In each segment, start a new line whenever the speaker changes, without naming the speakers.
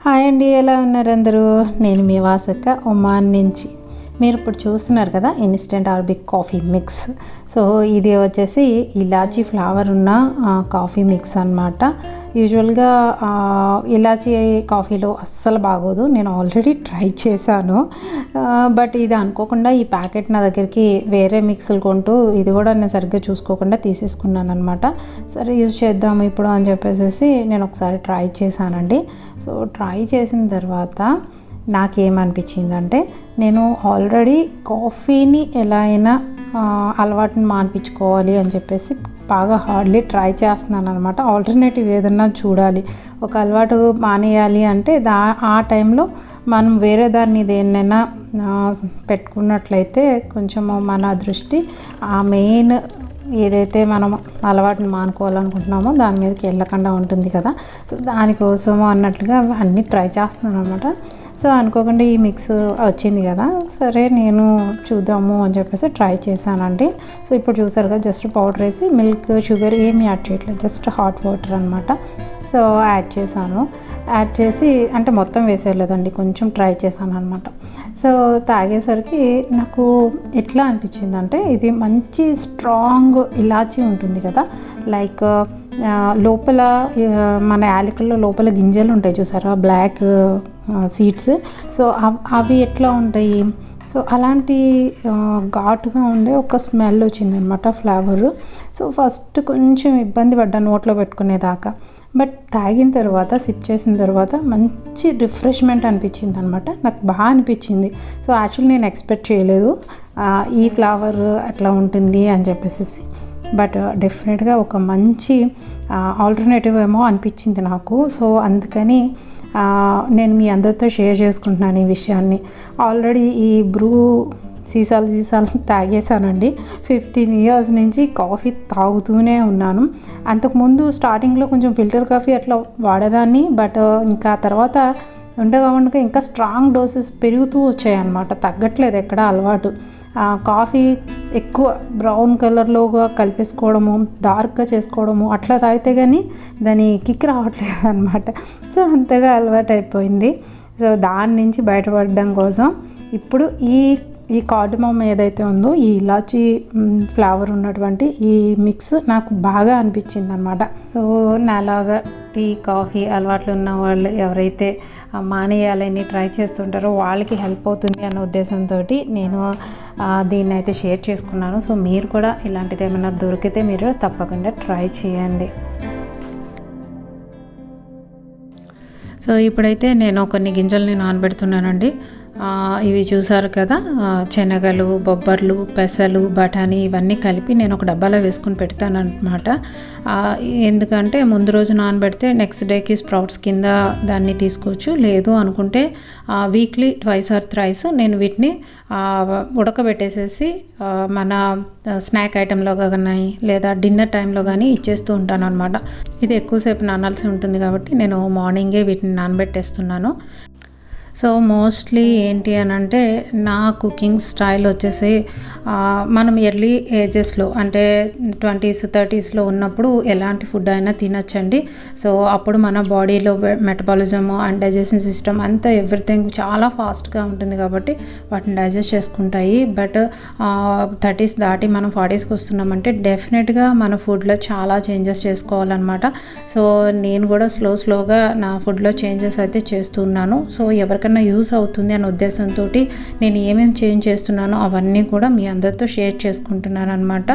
Hi అండి, ఎలా ఉన్నారు అందరూ? నేను మీ వాసక్క ఒమాన్ నుంచి. మీరు ఇప్పుడు చూస్తున్నారు కదా instant Arabic coffee mix. So ఇది వచ్చేసి ఇలాచీ ఫ్లేవర్ ఉన్న కాఫీ మిక్స్ అనమాట. యూజువల్గా ఇలాచీ కాఫీలో అస్సలు బాగోదు. నేను ఆల్రెడీ ట్రై చేశాను, బట్ ఇది అనుకోకుండా ఈ ప్యాకెట్ నా దగ్గరికి వేరే మిక్స్లు కొంటూ ఇది కూడా నేను సరిగ్గా చూసుకోకుండా తీసేసుకున్నాను అనమాట. సరే యూజ్ చేద్దాము ఇప్పుడు అని చెప్పేసి నేను ఒకసారి ట్రై చేశానండి. సో ట్రై చేసిన తర్వాత నాకేమనిపించిందంటే, నేను ఆల్రెడీ కాఫీని ఎలా అయినా అలవాటుని మాన్పించుకోవాలి అని చెప్పేసి బాగా హార్డ్లీ ట్రై చేస్తున్నాను అనమాట. ఆల్టర్నేటివ్ ఏదన్నా చూడాలి. ఒక అలవాటు మానేయాలి అంటే ఆ టైంలో మనం వేరే దాన్ని దేన్నైనా పెట్టుకున్నట్లయితే కొంచెము మన దృష్టి ఆ మెయిన్ ఏదైతే మనం అలవాటుని మానుకోవాలనుకుంటున్నామో దాని మీదకి వెళ్ళకుండా ఉంటుంది కదా. సో దానికోసము అన్నట్లుగా అన్నీ ట్రై చేస్తున్నాను అనమాట. సో అనుకోకుండా ఈ మిక్స్ వచ్చింది కదా, సరే నేను చూద్దాము అని చెప్పేసి ట్రై చేశానండి. సో ఇప్పుడు చూసారు కదా, జస్ట్ పౌడర్ వేసి మిల్క్ షుగర్ ఏమి యాడ్ చేయట్లేదు, జస్ట్ హాట్ వాటర్ అనమాట. సో యాడ్ చేసి అంటే మొత్తం వేసేయలేదండి, కొంచెం ట్రై చేశాను అనమాట. సో తాగేసరికి నాకు ఎట్లా అనిపించిందంటే, ఇది మంచి స్ట్రాంగ్ ఇలాచీ ఉంటుంది కదా, లైక్ లోపల మన యాలకుల్లో లోపల గింజలు ఉంటాయి చూసారా, బ్లాక్ సీడ్స్. సో అవి ఎట్లా ఉంటాయి, సో అలాంటి ఘాటుగా ఉండే ఒక స్మెల్ వచ్చిందనమాట, ఫ్లేవరు. సో ఫస్ట్ కొంచెం ఇబ్బంది పడ్డా నోట్లో పెట్టుకునేదాకా, బట్ తాగిన తర్వాత సిప్ చేసిన తర్వాత మంచి రిఫ్రెష్మెంట్ అనిపించింది అనమాట. నాకు బాగా అనిపించింది. సో యాక్చువల్లీ నేను ఎక్స్పెక్ట్ చేయలేదు ఈ ఫ్లేవర్ అట్లా ఉంటుంది అని చెప్పేసి, బట్ డెఫినెట్గా ఒక మంచి ఆల్టర్నేటివ్ ఏమో అనిపించింది నాకు. సో అందుకని నేను మీ అందరితో షేర్ చేసుకుంటున్నాను ఈ విషయాన్ని. ఆల్రెడీ ఈ బ్రూ సీసాలు తాగేశానండి. 15 years నుంచి కాఫీ తాగుతూనే ఉన్నాను. అంతకుముందు స్టార్టింగ్లో కొంచెం ఫిల్టర్ కాఫీ అట్లా వాడేదాన్ని, బట్ ఇంకా తర్వాత ఉండగా ఇంకా స్ట్రాంగ్ డోసెస్ పెరుగుతూ వచ్చాయన్నమాట, తగ్గట్లేదు ఎక్కడ అలవాటు. కాఫీ ఎక్కువ బ్రౌన్ కలర్లోగా కలిపేసుకోవడము, డార్క్గా చేసుకోవడము అట్లా తాగితే కానీ దాని కిక్ రావట్లేదు అనమాట. సో అంతగా అలవాటు అయిపోయింది. సో దాని నుంచి బయటపడడం కోసం ఇప్పుడు ఈ కార్డమమ్ ఏదైతే ఉందో, ఈ ఇలాచీ ఫ్లేవర్ ఉన్నటువంటి ఈ మిక్స్ నాకు బాగా అనిపించింది అనమాట. సో నాలాగా టీ కాఫీ అలవాట్లు ఉన్న వాళ్ళు ఎవరైతే మానేయాలని ట్రై చేస్తుంటారో వాళ్ళకి హెల్ప్ అవుతుంది అన్న ఉద్దేశంతో నేను దీన్ని అయితే షేర్ చేసుకున్నాను. సో మీరు కూడా ఇలాంటిది ఏమైనా దొరికితే మీరు తప్పకుండా ట్రై చేయండి. సో ఇప్పుడైతే నేను కొన్ని గింజల్ని నానబెడుతున్నానండి. ఇవి చూసారు కదా, శనగలు, బొబ్బర్లు, పెసలు, బఠానీ ఇవన్నీ కలిపి నేను ఒక డబ్బాలో వేసుకుని పెడతాను అనమాట. ఎందుకంటే ముందు రోజు నానబెడితే నెక్స్ట్ డేకి స్ప్రౌట్స్ కింద దాన్ని తీసుకోవచ్చు. లేదు అనుకుంటే వీక్లీ 2 or 3 నేను వీటిని ఉడకబెట్టేసేసి మన స్నాక్ ఐటెంలో కానీ లేదా డిన్నర్ టైంలో కానీ ఇచ్చేస్తూ ఉంటాను అనమాట. ఇది ఎక్కువసేపు నానాల్సి ఉంటుంది కాబట్టి నేను మార్నింగే వీటిని నానబెట్టేస్తున్నాను. సో మోస్ట్లీ ఏంటి అని అంటే, నా కుకింగ్ స్టైల్ వచ్చేసి మనం ఎర్లీ ఏజెస్లో అంటే 20s 30sలో ఉన్నప్పుడు ఎలాంటి ఫుడ్ అయినా తినచ్చండి. సో అప్పుడు మన బాడీలో మెటబాలిజము అండ్ డైజెషన్ సిస్టమ్ అంతా ఎవ్రీథింగ్ చాలా ఫాస్ట్గా ఉంటుంది కాబట్టి వాటిని డైజెస్ట్ చేసుకుంటాయి. బట్ 30s దాటి మనం 40sకి వస్తున్నామంటే డెఫినెట్గా మన ఫుడ్లో చాలా చేంజెస్ చేసుకోవాలన్నమాట. సో నేను కూడా స్లోగా నా ఫుడ్లో చేంజెస్ అయితే చేస్తున్నాను. సో ఎవరికైనా యూస్ అవుతుంది అనే ఉద్దేశంతో నేను ఏమేమి చేంజ్ చేస్తున్నానో అవన్నీ కూడా మీ అందరితో షేర్ చేసుకుంటున్నాను అనమాట.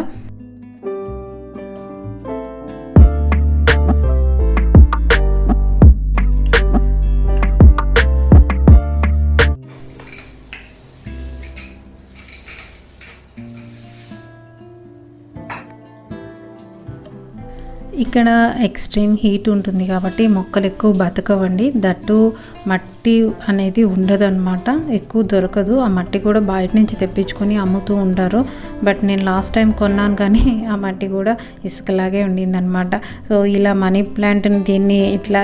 ఇక్కడ ఎక్స్ట్రీమ్ హీట్ ఉంటుంది కాబట్టి మొక్కలు ఎక్కువ బతకవండి. దట్టు మట్టి అనేది ఉండదు అనమాట, ఎక్కువ దొరకదు. ఆ మట్టి కూడా బయట నుంచి తెప్పించుకొని అమ్ముతూ ఉంటారు. బట్ నేను లాస్ట్ టైం కొన్నాను కానీ ఆ మట్టి కూడా ఇసుకలాగే ఉండిందనమాట. సో ఇలా మనీ ప్లాంట్ని దీన్ని ఇట్లా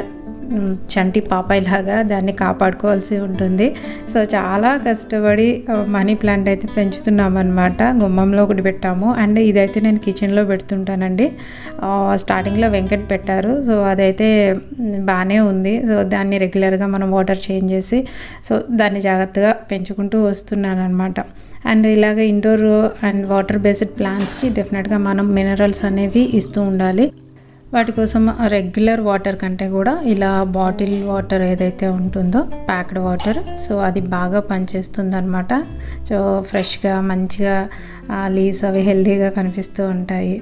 చంటి పాపాయిలాగా దాన్ని కాపాడుకోవాల్సి ఉంటుంది. సో చాలా కష్టపడి మనీ ప్లాంట్ అయితే పెంచుతున్నాం అనమాట. గుమ్మంలో ఒకటి పెట్టాము, అండ్ ఇదైతే నేను కిచెన్లో పెడుతుంటానండి. స్టార్టింగ్లో వెంకట్ పెట్టారు, సో అదైతే బాగానే ఉంది. సో దాన్ని రెగ్యులర్గా మనం వాటర్ చేంజ్ చేసి సో దాన్ని జాగ్రత్తగా పెంచుకుంటూ వస్తున్నాను అనమాట. అండ్ ఇలాగ ఇండోర్ అండ్ వాటర్ బేస్డ్ ప్లాంట్స్కి డెఫినెట్గా మనం మినరల్స్ అనేవి ఇస్తూ ఉండాలి. వాటి కోసం రెగ్యులర్ వాటర్ కంటే కూడా ఇలా బాటిల్ వాటర్ ఏదైతే ఉంటుందో ప్యాక్డ్ వాటర్, సో అది బాగా పనిచేస్తుంది అనమాట. సో ఫ్రెష్గా మంచిగా లీవ్స్ అవి హెల్తీగా కనిపిస్తూ ఉంటాయి.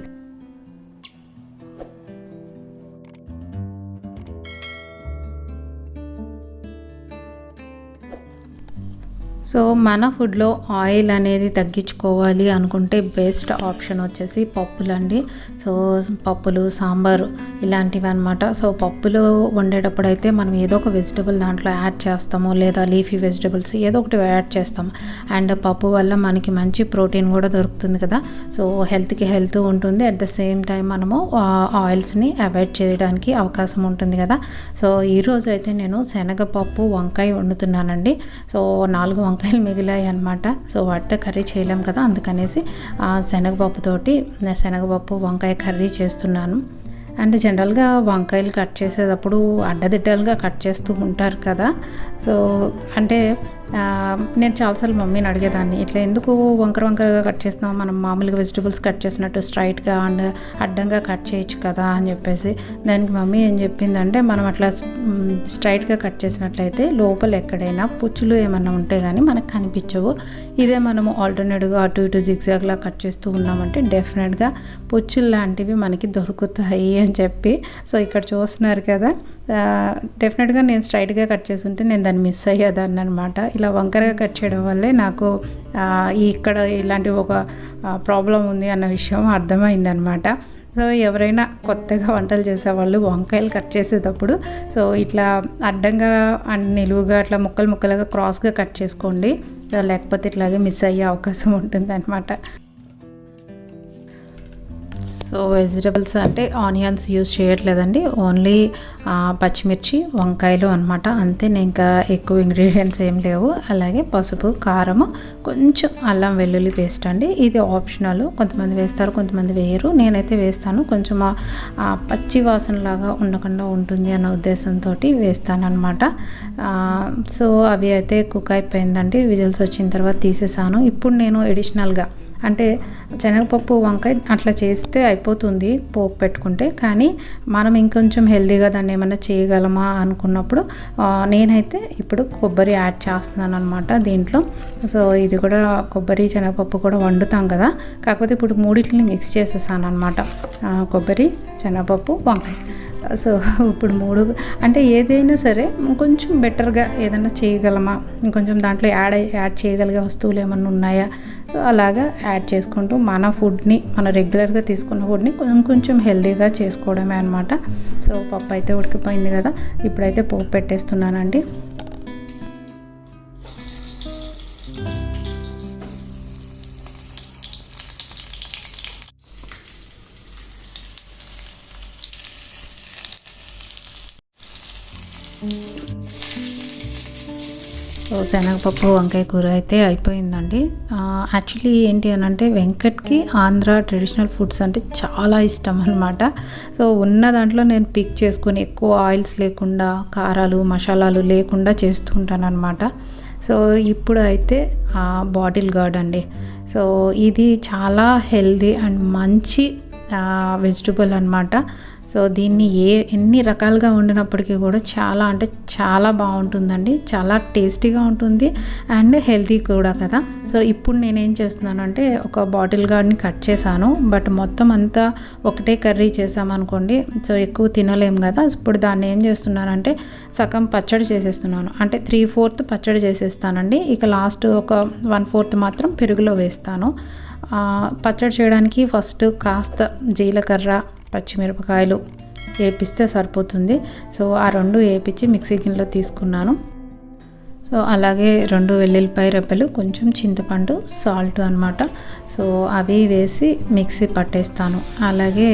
సో మన ఫుడ్లో ఆయిల్ అనేది తగ్గించుకోవాలి అనుకుంటే బెస్ట్ ఆప్షన్ వచ్చేసి పప్పులండి. సో పప్పులు, సాంబారు ఇలాంటివి అనమాట. సో పప్పులు వండేటప్పుడు అయితే మనం ఏదో ఒక వెజిటబుల్ దాంట్లో యాడ్ చేస్తాము, లేదా లీఫీ వెజిటబుల్స్ ఏదో ఒకటి యాడ్ చేస్తాము. అండ్ పప్పు వల్ల మనకి మంచి ప్రోటీన్ కూడా దొరుకుతుంది కదా. సో హెల్త్కి హెల్త్ ఉంటుంది, అట్ ద సేమ్ టైం మనము ఆయిల్స్ని అవాయిడ్ చేయడానికి అవకాశం ఉంటుంది కదా. సో ఈరోజు అయితే నేను శనగపప్పు వంకాయ వండుతున్నానండి. సో 4 వంకాయలు మిగిలాయి అనమాట. సో వాటితో కర్రీ చేయలేం కదా, అందుకనేసి శనగపప్పు వంకాయ కర్రీ చేస్తున్నాను. అండ్ జనరల్గా వంకాయలు కట్ చేసేటప్పుడు అడ్డదిడ్డలుగా కట్ చేస్తూ ఉంటారు కదా. సో అంటే నేను చాలాసార్లు మమ్మీని అడిగేదాన్ని, ఇట్లా ఎందుకు వంకరగా కట్ చేస్తున్నాం, మనం మామూలుగా వెజిటబుల్స్ కట్ చేసినట్టు స్ట్రైట్గా అండ్ అడ్డంగా కట్ చేయొచ్చు కదా అని చెప్పేసి. దానికి మమ్మీ ఏం చెప్పిందంటే, మనం అట్లా స్ట్రైట్గా కట్ చేసినట్లయితే లోపల ఎక్కడైనా పుచ్చులు ఏమన్నా ఉంటే కానీ మనకు కనిపించవు. ఇదే మనము ఆల్టర్నేట్గా అటు ఇటు జిగ్జాగ్లా కట్ చేస్తూ ఉన్నామంటే డెఫినెట్గా పుచ్చులు లాంటివి మనకి దొరుకుతాయి అని చెప్పి. సో ఇక్కడ చూస్తున్నారు కదా, డెఫినెట్గా నేను స్ట్రైట్గా కట్ చేసి ఉంటే నేను దాన్ని మిస్ అయ్యేదాన్ని అనమాట. ఇలా వంకరగా కట్ చేయడం వల్లే నాకు ఇక్కడ ఇలాంటి ఒక ప్రాబ్లం ఉంది అన్న విషయం అర్థమైందనమాట. సో ఎవరైనా కొత్తగా వంటలు చేసేవాళ్ళు వంకాయలు కట్ చేసేటప్పుడు సో ఇట్లా అడ్డంగా అండ్ నిలువుగా అట్లా ముక్కలుగా క్రాస్గా కట్ చేసుకోండి, లేకపోతే ఇట్లాగే మిస్ అయ్యే అవకాశం ఉంటుంది అనమాట. సో వెజిటబుల్స్ అంటే ఆనియన్స్ యూజ్ చేయట్లేదండి, ఓన్లీ పచ్చిమిర్చి, వంకాయలు అనమాట, అంతే. నేను ఇంకా ఎక్కువ ఇంగ్రీడియంట్స్ ఏం లేవు. అలాగే పసుపు, కారము, కొంచెం అల్లం వెల్లుల్లి పేస్ట్ అండి. ఇది ఆప్షనల్, కొంతమంది వేస్తారు, కొంతమంది వేయరు. నేనైతే వేస్తాను, కొంచెం పచ్చి వాసనలాగా ఉండకుండా ఉంటుంది అన్న ఉద్దేశంతో వేస్తానన్నమాట. సో అవి అయితే కుక్ అయిపోయిందండి, విజిల్స్ వచ్చిన తర్వాత తీసేసాను. ఇప్పుడు నేను ఎడిషనల్గా అంటే శనగపప్పు వంకాయ అట్లా చేస్తే అయిపోతుంది పోపు పెట్టుకుంటే, కానీ మనం ఇంకొంచెం హెల్తీగా దాన్ని ఏమైనా చేయగలమా అనుకున్నప్పుడు నేనైతే ఇప్పుడు కొబ్బరి యాడ్ చేస్తున్నాను అనమాట దీంట్లో. సో ఇది కూడా కొబ్బరి శనగపప్పు కూడా వండుతాం కదా, కాకపోతే ఇప్పుడు మూడింటిని మిక్స్ చేసేసాను అనమాట, కొబ్బరి, శనగపప్పు, వంకాయ. సో ఇప్పుడు 3 అంటే ఏదైనా సరే కొంచెం బెటర్గా ఏదైనా చేయగలమా, ఇంకొంచెం దాంట్లో యాడ్ చేయగలిగే వస్తువులు ఏమన్నా ఉన్నాయా, సో అలాగా యాడ్ చేసుకుంటూ మన ఫుడ్ని, మన రెగ్యులర్గా తీసుకున్న ఫుడ్ని కొంచెం హెల్తీగా చేసుకోవడమే అనమాట. సో పప్పు అయితే ఉడికిపోయింది కదా, ఇప్పుడైతే పోపు పెట్టేస్తున్నానండి. సో శనగపప్పు వంకాయ కూర అయితే అయిపోయిందండి. యాక్చువల్లీ ఏంటి అని అంటే వెంకట్కి ఆంధ్ర ట్రెడిషనల్ ఫుడ్స్ అంటే చాలా ఇష్టం అనమాట. సో ఉన్న దాంట్లో నేను పిక్ చేసుకొని ఎక్కువ ఆయిల్స్ లేకుండా, కారాలు, మసాలాలు లేకుండా చేస్తూ ఉంటాను అనమాట. సో ఇప్పుడు అయితే బాటిల్ గార్డ్ అండి. సో ఇది చాలా హెల్దీ అండ్ మంచి వెజిటబుల్ అనమాట. సో దీన్ని ఎన్ని రకాలుగా వండినప్పటికీ కూడా చాలా అంటే చాలా బాగుంటుందండి, చాలా టేస్టీగా ఉంటుంది అండ్ హెల్తీ కూడా కదా. సో ఇప్పుడు నేనేం చేస్తున్నానంటే ఒక బాటిల్ గార్డ్ని కట్ చేశాను, బట్ మొత్తం అంతా ఒకటే కర్రీ చేసామనుకోండి సో ఎక్కువ తినలేము కదా. ఇప్పుడు దాన్ని ఏం చేస్తున్నానంటే సగం పచ్చడి చేసేస్తున్నాను, అంటే 3/4 పచ్చడి చేసేస్తానండి. ఇక లాస్ట్ ఒక 1/4 మాత్రం పెరుగులో వేస్తాను. పచ్చడి చేయడానికి ఫస్ట్ కాస్త జీలకర్ర, పచ్చిమిరపకాయలు వేపిస్తే సరిపోతుంది. సో ఆ 2 వేపించి మిక్సీ గిన్నెలో తీసుకున్నాను. సో అలాగే 2 వెల్లుల్లిపాయ రెబ్బలు, కొంచెం చింతపండు, సాల్ట్ అనమాట. సో అవి వేసి మిక్సీ పట్టేస్తాను. అలాగే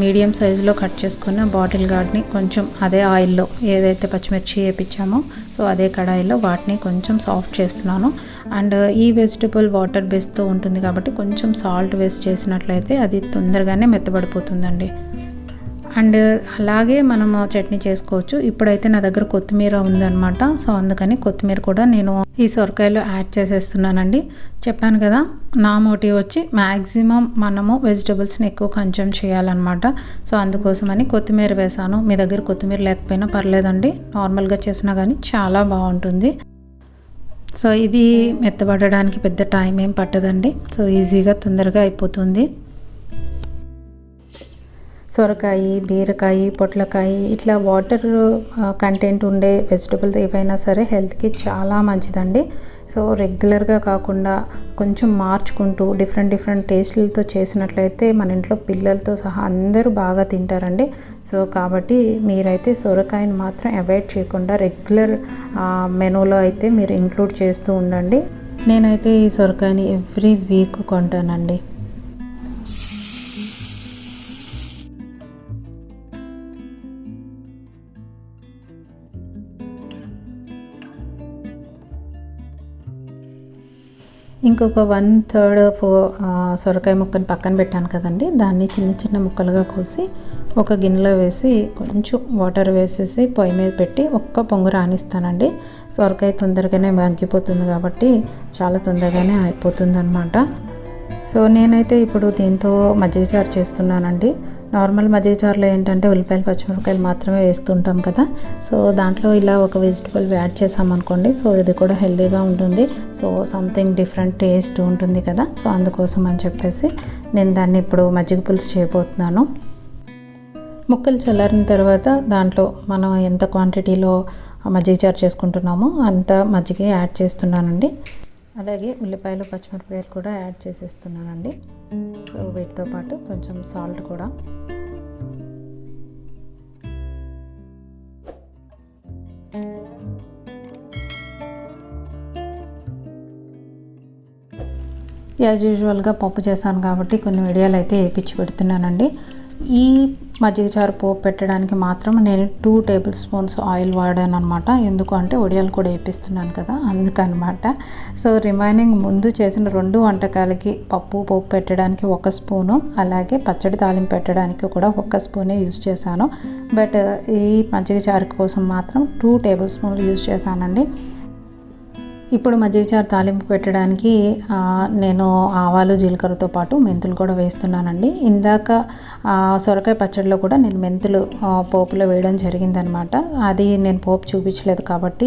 మీడియం సైజులో కట్ చేసుకున్న బాటిల్ గార్డ్ని కొంచెం అదే ఆయిల్లో ఏదైతే పచ్చిమిర్చి వేపించామో సో అదే కడాయిలో వాటిని కొంచెం సాఫ్ట్ చేస్తున్నాను. అండ్ ఈ వెజిటబుల్ వాటర్ బేస్తో ఉంటుంది కాబట్టి కొంచెం సాల్ట్ వేస్ట్ చేసినట్లయితే అది తొందరగానే మెత్తబడిపోతుందండి. అండ్ అలాగే మనము చట్నీ చేసుకోవచ్చు. ఇప్పుడైతే నా దగ్గర కొత్తిమీర ఉందన్నమాట. సో అందుకని కొత్తిమీర కూడా నేను ఈ సొరకాయలో యాడ్ చేసేస్తున్నానండి. చెప్పాను కదా, నా మోటివ్ వచ్చి మ్యాక్సిమం మనము వెజిటబుల్స్ని ఎక్కువ కన్జ్యూమ్ చేయాలన్నమాట. సో అందుకోసమని కొత్తిమీర వేసాను. మీ దగ్గర కొత్తిమీర లేకపోయినా పర్లేదండి, నార్మల్గా చేసినా కానీ చాలా బాగుంటుంది. సో ఇది మెత్తబడడానికి పెద్ద టైం ఏం పట్టదండి. సో ఈజీగా తొందరగా అయిపోతుంది. సొరకాయ, బీరకాయ, పొట్లకాయ ఇట్లా వాటర్ కంటెంట్ ఉండే వెజిటబుల్స్ ఏవైనా సరే హెల్త్కి చాలా మంచిదండి. సో రెగ్యులర్గా కాకుండా కొంచెం మార్చుకుంటూ డిఫరెంట్ టేస్ట్లతో చేసినట్లయితే మన ఇంట్లో పిల్లలతో సహా అందరూ బాగా తింటారండి. సో కాబట్టి మీరైతే సొరకాయని మాత్రం అవాయిడ్ చేయకుండా రెగ్యులర్ మెనూలో అయితే మీరు ఇంక్లూడ్ చేస్తూ ఉండండి. నేనైతే ఈ సొరకాయని ఎవ్రీ వీక్ కొంటానండి. ఇంకొక 1/3 సొరకాయ ముక్కని పక్కన పెట్టాను కదండి, దాన్ని చిన్న ముక్కలుగా కోసి ఒక గిన్నెలో వేసి కొంచెం వాటర్ వేసేసి పొయ్యి మీద పెట్టి ఒక్క పొంగు రానిస్తానండి. సొరకాయ తొందరగానే మగ్గిపోతుంది కాబట్టి చాలా తొందరగానే అయిపోతుంది అనమాట. సో నేనైతే ఇప్పుడు దీంతో మజ్జిగ చారు చేస్తున్నానండి. నార్మల్ మజ్జిగ చారులో ఏంటంటే ఉల్లిపాయలు, పచ్చిమిరపకాయలు మాత్రమే వేస్తుంటాం కదా. సో దాంట్లో ఇలా ఒక వెజిటబుల్ యాడ్ చేసామనుకోండి, సో ఇది కూడా హెల్తీగా ఉంటుంది. సో సంథింగ్ డిఫరెంట్ టేస్ట్ ఉంటుంది కదా. సో అందుకోసం అని చెప్పేసి నేను దాన్ని ఇప్పుడు మజ్జిగ పులుసు చేయబోతున్నాను. ముక్కలు చల్లారిన తర్వాత దాంట్లో మనం ఎంత క్వాంటిటీలో మజ్జిగ చారు చేసుకుంటున్నామో అంత మజ్జిగ యాడ్ చేస్తున్నానండి. అలాగే ఉల్లిపాయలు, పచ్చిమిరపకాయలు కూడా యాడ్ చేసేస్తున్నానండి. సో వీటితో పాటు కొంచెం సాల్ట్ కూడా. యాజ్ యూజువల్గా పప్పు చేశాను కాబట్టి కొన్ని వీడియోలు అయితే వేయించి పెడుతున్నానండి. ఈ మజ్జిగ చారు పోపు పెట్టడానికి మాత్రం నేను 2 టేబుల్ స్పూన్స్ ఆయిల్ వాడాను అనమాట. ఎందుకు అంటే వడియాలు కూడా వేపిస్తున్నాను కదా, అందుకనమాట. సో రిమైనింగ్ ముందు చేసిన 2 వంటకాలకి పోపు పెట్టడానికి 1 స్పూను, అలాగే పచ్చడి తాలింపు పెట్టడానికి కూడా 1 స్పూనే యూజ్ చేశాను. బట్ ఈ మజ్జిగ చారు కోసం మాత్రం 2 టేబుల్ స్పూన్లు యూజ్ చేశానండి. ఇప్పుడు మజ్జిగ చారు తాలింపు పెట్టడానికి నేను ఆవాలు, జీలకర్రతో పాటు మెంతులు కూడా వేస్తున్నానండి. ఇందాక సొరకాయ పచ్చడిలో కూడా నేను మెంతులు పోపులో వేయడం జరిగిందనమాట. అది నేను పోపు చూపించలేదు కాబట్టి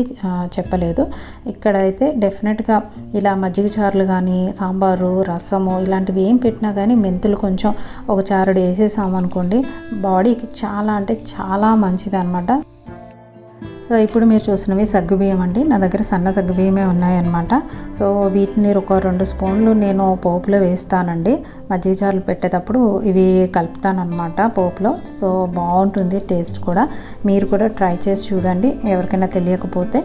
చెప్పలేదు. ఇక్కడైతే డెఫినెట్గా ఇలా మజ్జిగ చారులు కానీ, సాంబారు, రసము ఇలాంటివి ఏం పెట్టినా కానీ మెంతులు కొంచెం ఒక చారుడు వేసేసామనుకోండి బాడీకి చాలా అంటే చాలా మంచిది అనమాట. సో ఇప్పుడు మీరు చూసినవి సగ్గుబియ్యం అండి. నా దగ్గర సన్న సగ్గుబియ్యమే ఉన్నాయన్నమాట. సో వీటిని ఒక 2 స్పూన్లు నేను పోపులో వేస్తానండి. మజ్జిగ చారులు పెట్టేటప్పుడు ఇవి కలుపుతానమాట పోపులో. సో బాగుంటుంది టేస్ట్ కూడా. మీరు కూడా ట్రై చేసి చూడండి. ఎవరికైనా తెలియకపోతే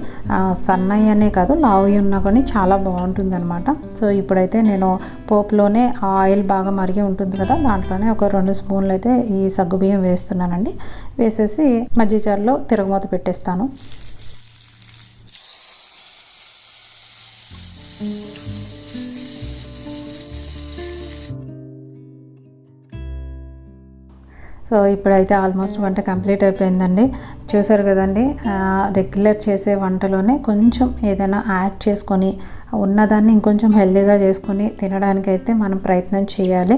సన్నవి అనే కాదు, లావు ఉన్నా కానీ చాలా బాగుంటుంది అనమాట. సో ఇప్పుడైతే నేను పోపులోనే ఆయిల్ బాగా మరిగి ఉంటుంది కదా, దాంట్లోనే ఒక 2 స్పూన్లు అయితే ఈ సగ్గుబియ్యం వేస్తున్నానండి. వేసేసి మజ్జిగ చారులో తిరగమూత పెట్టేస్తాను. సో ఇప్పుడైతే ఆల్మోస్ట్ వంట కంప్లీట్ అయిపోయిందండి. చూసారు కదండి, రెగ్యులర్ చేసే వంటలోనే కొంచెం ఏదైనా యాడ్ చేసుకొని ఉన్నదాన్ని ఇంకొంచెం హెల్తీగా చేసుకొని తినడానికైతే మనం ప్రయత్నం చేయాలి.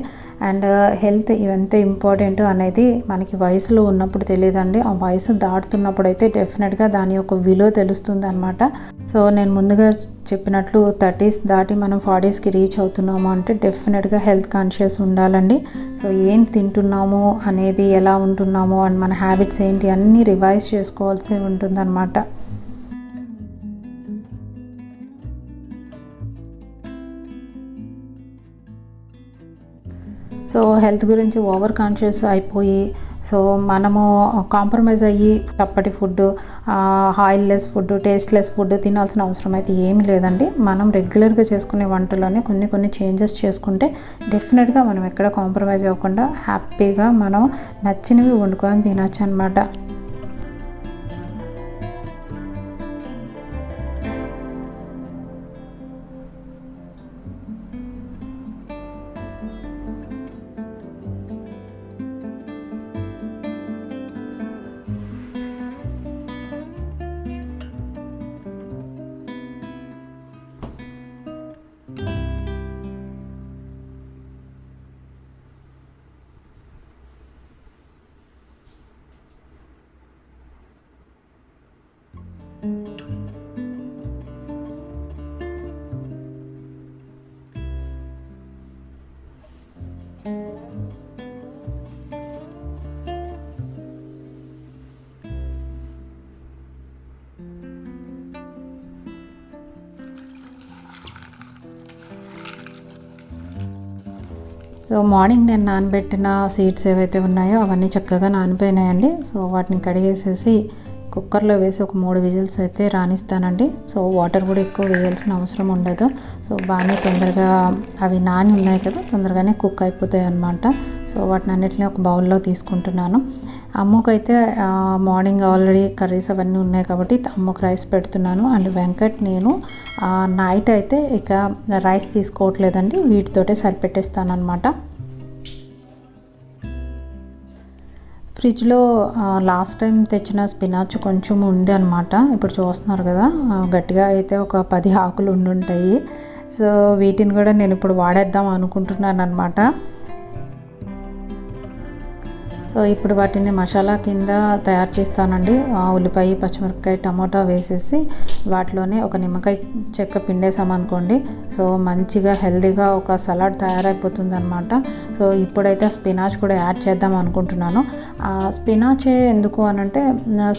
అండ్ హెల్త్ ఎంత ఇంపార్టెంట్ అనేది మనకి వయసులో ఉన్నప్పుడు తెలియదండి. ఆ వయసు దాటుతున్నప్పుడు అయితే డెఫినెట్గా దాని యొక్క విలువ తెలుస్తుంది అనమాట. సో నేను ముందుగా చెప్పినట్లు 30s దాటి మనం 40sకి రీచ్ అవుతున్నాము అంటే డెఫినెట్గా హెల్త్ కాన్షియస్ ఉండాలండి. సో ఏం తింటున్నాము అనేది, ఎలా ఉంటున్నాము అండ్ మన హ్యాబిట్స్ ఏంటి అన్నీ రివైజ్ చేసుకోవాల్సి ఉంటుందన్నమాట. సో హెల్త్ గురించి ఓవర్ కాన్షియస్ అయిపోయి సో మనము కాంప్రమైజ్ అయ్యి చప్పటి food, oilless food, tasteless food తినాల్సిన అవసరం అయితే ఏమీ లేదండి. మనం రెగ్యులర్గా చేసుకునే వంటలోనే కొన్ని చేంజెస్ చేసుకుంటే డెఫినెట్గా మనం ఎక్కడ కాంప్రమైజ్ అవ్వకుండా హ్యాపీగా మనం నచ్చినవి వండుకొని తినచ్చు అనమాట. సో మార్నింగ్ నేను నానబెట్టిన సీడ్స్ ఏవైతే ఉన్నాయో అవన్నీ చక్కగా నానిపోయినాయండి. సో వాటిని కడిగేసేసి కుక్కర్లో వేసి ఒక 3 విజిల్స్ అయితే రానిస్తానండి. సో వాటర్ కూడా ఎక్కువ వేయాల్సిన అవసరం ఉండదు. సో బాగానే తొందరగా అవి నాని ఉన్నాయి కదా, తొందరగానే కుక్ అయిపోతాయి అన్నమాట. సో వాటిని అన్నిటిని ఒక బౌల్లో తీసుకుంటున్నాను. అమ్ముకైతే మార్నింగ్ ఆల్రెడీ కర్రీస్ అవన్నీ ఉన్నాయి కాబట్టి అమ్ముకు రైస్ పెడుతున్నాను. అండ్ వెంకట్ నేను నైట్ అయితే ఇక రైస్ తీసుకోవట్లేదండి, వీటితోటే సరిపెట్టేస్తాను అనమాట. ఫ్రిడ్జ్లో లాస్ట్ టైం తెచ్చిన స్పినాచ్ కొంచెం ఉంది అనమాట. ఇప్పుడు చూస్తున్నారు కదా, గట్టిగా అయితే ఒక 10 ఆకులు ఉండుంటాయి. సో వీటిని కూడా నేను ఇప్పుడు వాడేద్దాం అనుకుంటున్నాను అనమాట. సో ఇప్పుడు వాటిని మసాలా కింద తయారు చేస్తానండి. ఉల్లిపాయ, పచ్చిమిరపకాయ, టమాటా వేసేసి వాటిలోనే ఒక నిమ్మకాయ చెక్క పిండేసామనుకోండి, సో మంచిగా హెల్తీగా ఒక సలాడ్ తయారైపోతుంది అనమాట. సో ఇప్పుడైతే స్పినాచ్ కూడా యాడ్ చేద్దాం అనుకుంటున్నాను. స్పినాచ్ ఎందుకు అనంటే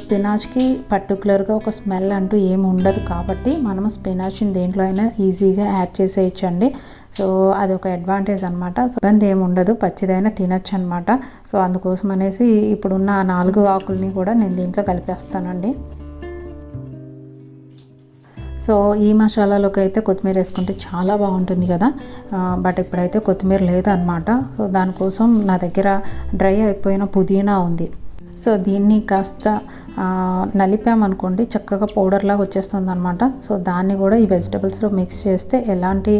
స్పినాచ్కి పర్టికులర్గా ఒక స్మెల్ అంటూ ఏమి ఉండదు కాబట్టి మనము స్పినాచ్ని దేంట్లో అయినా ఈజీగా యాడ్ చేసేయచ్చండి. సో అది ఒక అడ్వాంటేజ్ అనమాట. ఇబ్బంది ఏమి ఉండదు, పచ్చిదైనా తినచ్చు అనమాట. సో అందుకోసం అనేసి ఇప్పుడున్న 4 ఆకుల్ని కూడా నేను దీంట్లో కలిపేస్తానండి. సో ఈ మసాలాలోకి అయితే కొత్తిమీర వేసుకుంటే చాలా బాగుంటుంది కదా, బట్ ఇప్పుడైతే కొత్తిమీర లేదనమాట. సో దానికోసం నా దగ్గర డ్రై అయిపోయిన పుదీనా ఉంది. సో దీన్ని కాస్త నలిపామనుకోండి చక్కగా పౌడర్ లాగా వచ్చేస్తుంది అనమాట. సో దాన్ని కూడా ఈ వెజిటబుల్స్లో మిక్స్ చేస్తే ఎలాంటి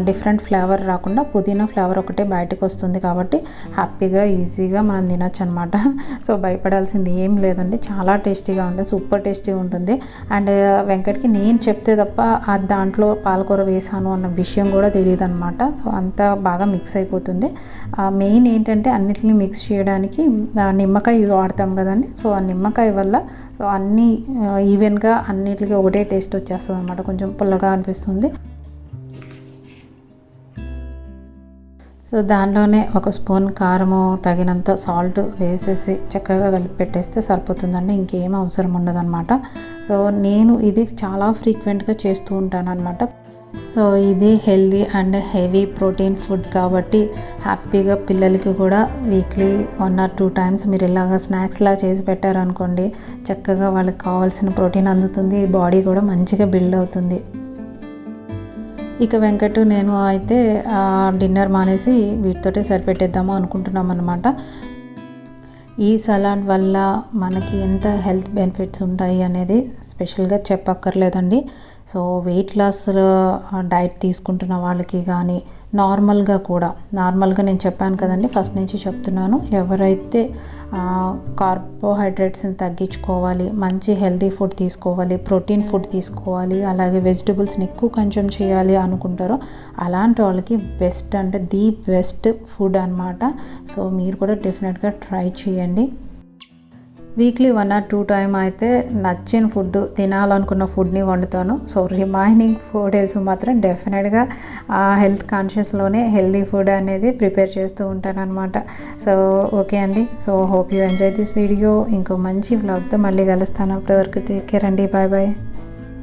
డిఫరెంట్ ఫ్లేవర్ రాకుండా పుదీనా ఫ్లేవర్ ఒకటే బయటకు వస్తుంది కాబట్టి హ్యాపీగా ఈజీగా మనం తినచ్చు అనమాట. సో భయపడాల్సింది ఏం లేదండి, చాలా టేస్టీగా ఉంటుంది, సూపర్ టేస్టీగా ఉంటుంది. అండ్ వెంకట్కి నేను చెప్తే తప్ప దాంట్లో పాలకూర వేసాను అన్న విషయం కూడా తెలియదు అనమాట. సో అంతా బాగా మిక్స్ అయిపోతుంది. మెయిన్ ఏంటంటే అన్నిటిని మిక్స్ చేయడానికి నిమ్మకాయ వాడతాం కదండి. సో ఆ నిమ్మకాయ వల్ల సో అన్నీ ఈవెన్గా అన్నిటికీ ఒకటే టేస్ట్ వచ్చేస్తుంది అనమాట. కొంచెం పుల్లగా అనిపిస్తుంది. సో దానిలోనే ఒక స్పూన్ కారము, తగినంత సాల్ట్ వేసేసి చక్కగా కలిపి పెట్టేస్తే సరిపోతుందండి, ఇంకేం అవసరం ఉండదన్నమాట. సో నేను ఇది చాలా ఫ్రీక్వెంట్గా చేస్తూ ఉంటాను అనమాట. సో ఇది healthy and heavy protein food కాబట్టి హ్యాపీగా పిల్లలకి కూడా వీక్లీ 1 or 2 times మీరు ఇలాగా స్నాక్స్లా చేసి పెట్టారనుకోండి, చక్కగా వాళ్ళకి కావాల్సిన ప్రోటీన్ అందుతుంది, బాడీ కూడా మంచిగా బిల్డ్ అవుతుంది. ఇక వెంకట్ నేను అయితే డిన్నర్ మానేసి వీటితోటే సరిపెట్టేద్దాము అనుకుంటున్నాం అనమాట. ఈ సలాడ్ వల్ల మనకి ఎంత హెల్త్ బెనిఫిట్స్ ఉంటాయి అనేది స్పెషల్గా చెప్పక్కర్లేదండి. సో వెయిట్ లాస్ డైట్ తీసుకుంటున్న వాళ్ళకి కానీ నార్మల్గా నేను చెప్పాను కదండి, ఫస్ట్ నుంచి చెప్తున్నాను, ఎవరైతే కార్బోహైడ్రేట్స్ని తగ్గించుకోవాలి, మంచి హెల్తీ ఫుడ్ తీసుకోవాలి, ప్రోటీన్ ఫుడ్ తీసుకోవాలి, అలాగే వెజిటబుల్స్ని ఎక్కువ కన్జ్యూమ్ చేయాలి అనుకుంటారో అలాంటి వాళ్ళకి బెస్ట్ అంటే ది బెస్ట్ ఫుడ్ అనమాట. సో మీరు కూడా డెఫినెట్గా ట్రై చేయండి. వీక్లీ 1 or 2 times అయితే నచ్చిన ఫుడ్, తినాలనుకున్న ఫుడ్ని వండుతాను. సో రిమైనింగ్ 4 days మాత్రం డెఫినెట్గా హెల్త్ కాన్షియస్లోనే హెల్దీ ఫుడ్ అనేది ప్రిపేర్ చేస్తూ ఉంటాను అనమాట. సో ఓకే అండి, so hope you enjoy this video. ఇంకో మంచి వ్లాగ్తో మళ్ళీ కలుస్తాను. అప్పటి వరకు టేక్ కేర్ అండి, బాయ్ బాయ్.